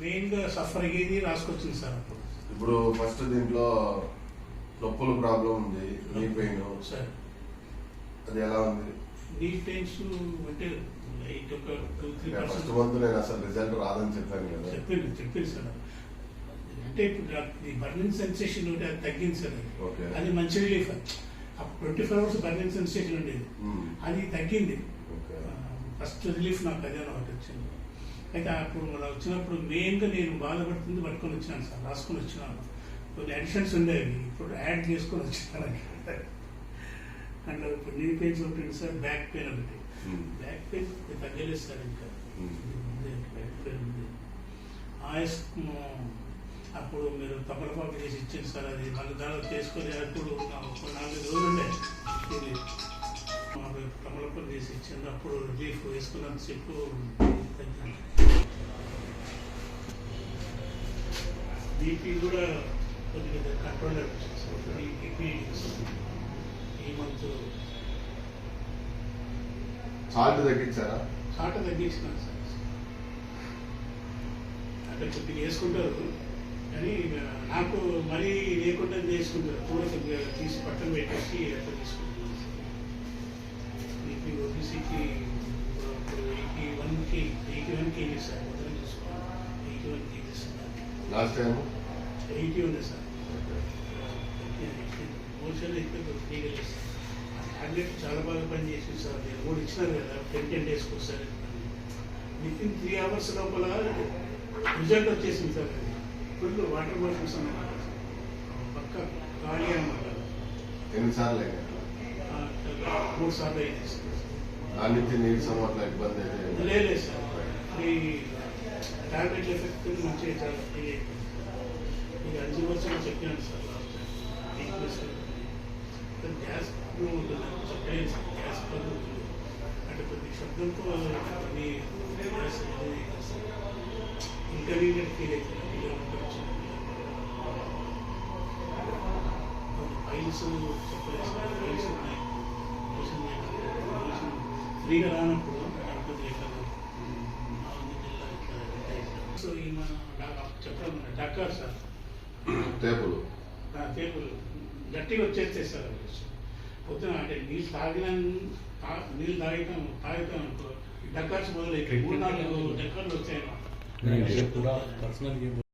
మెయిన్గా సఫర్ అయ్యేది రాసుకొచ్చింది సార్. ఇప్పుడు ఫస్ట్ దీంట్లో నొప్పుల ప్రాబ్లం ఉంది, నీ పెయిన్ సార్. అది ఎలా ఉంది? నీ పెయిన్స్ అంటే ఒక 2-3% ఫస్ట్ మంత్ నేను అసలు రిజల్ట్ రాదని చెప్పాను కదా. చెప్పింది సార్. అంటే ఇప్పుడు ఈ బర్నింగ్ సెన్సేషన్ ఉంటే అది తగ్గింది సార్. అది మంచి రిలీఫ్. అప్పుడు 24 hours బర్నింగ్ సెన్సేషన్ ఉండేది, అది తగ్గింది. ఫస్ట్ రిలీఫ్ నాకు అదే ఒకటి వచ్చింది. అయితే అప్పుడు మనం వచ్చినప్పుడు మెయిన్గా నేను బాధపడుతుంది పట్టుకొని వచ్చినాను సార్, రాసుకొని వచ్చినాను. కొన్ని అడిషన్స్ ఉండేవి, ఇప్పుడు యాడ్ చేసుకొని వచ్చినాను. అండ్ ఇప్పుడు నీ పెయిన్స్ ఒకటి సార్, బ్యాక్ పెయిన్ ఒకటి. బ్యాక్ పెయిన్ తగ్గలేదు సార్. ఇంకా బ్యాక్ పెయిన్ ఉంది. ఆయాస్ అప్పుడు మీరు తమలపాకు చేసి ఇచ్చింది సార్, అది మళ్ళీ దానిలో చేసుకొని అప్పుడు 4 రోజులు ఉండే ఇది తమలపాకు చేసి ఇచ్చింది. అప్పుడు రిలీఫ్ వేసుకున్నంత చెప్పు తగ్గింది. బీపీ కూడా కొద్దిగా కంట్రోల్ అయిపోయింది సార్. బీపీ ఈ మంత్ సాల్ట్ తగ్గించారా? సాల్ట్ తగ్గించినాను సార్. అంటే కొద్దిగా వేసుకుంటారు కానీ నాకు మరీ లేకుండా చేసుకుంటారు. కూడా కొద్దిగా తీసి పక్కన పెట్టేసి అట్లా తీసుకుంటారు. బీపీ ఓబీసీకి 81 కేజీస్ సార్. మొదలు చూసుకోవాలి 81 కేజీస్. లాస్ట్ టైం 80 ఉంది సార్. మోషన్ అయితే తీయగలేదు సార్. టాబ్లెట్ చాలా బాగా పనిచేసింది సార్. నేను కూడా ఇచ్చినారు కదా 10 days ఒకసారి. వితిన్ 3 hours లోపల రిజల్ట్ వచ్చేసింది సార్. ఫుల్ వాటర్ మోషన్స్ అన్నమాట, పక్క ఖాళీ అన్నమాట. ఎన్నిసార్లు 3 సార్లు అయింది సార్. దాని నుంచి నీరసం అట్లా ఇబ్బంది అయితే లేదు సార్. ఈ టాబ్లెట్ ఎఫెక్ట్ మంచిగా చాలా ఫ్రీ అయిపోయింది. మీకు 5% చెప్పాను సార్ లాస్ట్ టైం. గ్యాస్ చెప్పలేదు సార్. గ్యాస్ పడుతుంది అంటే కొద్ది శబ్దంతో మీ గ్యాస్ ఇంకనీరియట్ ఫీల్ అవుతుంది. ఫైల్స్ చెప్పలేదు సార్. ఫైల్స్ ఉన్నాయి, ఫ్రీగా రానప్పుడు సో ఈ మన చెప్పడం డాక్టర్ సార్ టేపులు గట్టిగా వచ్చేస్తాయి సార్. పొద్దున అంటే నీళ్ళు తాగుతాం అనుకో డక్కర్స్ మొదలైతే 3-4 డక్కర్లు వచ్చాయి.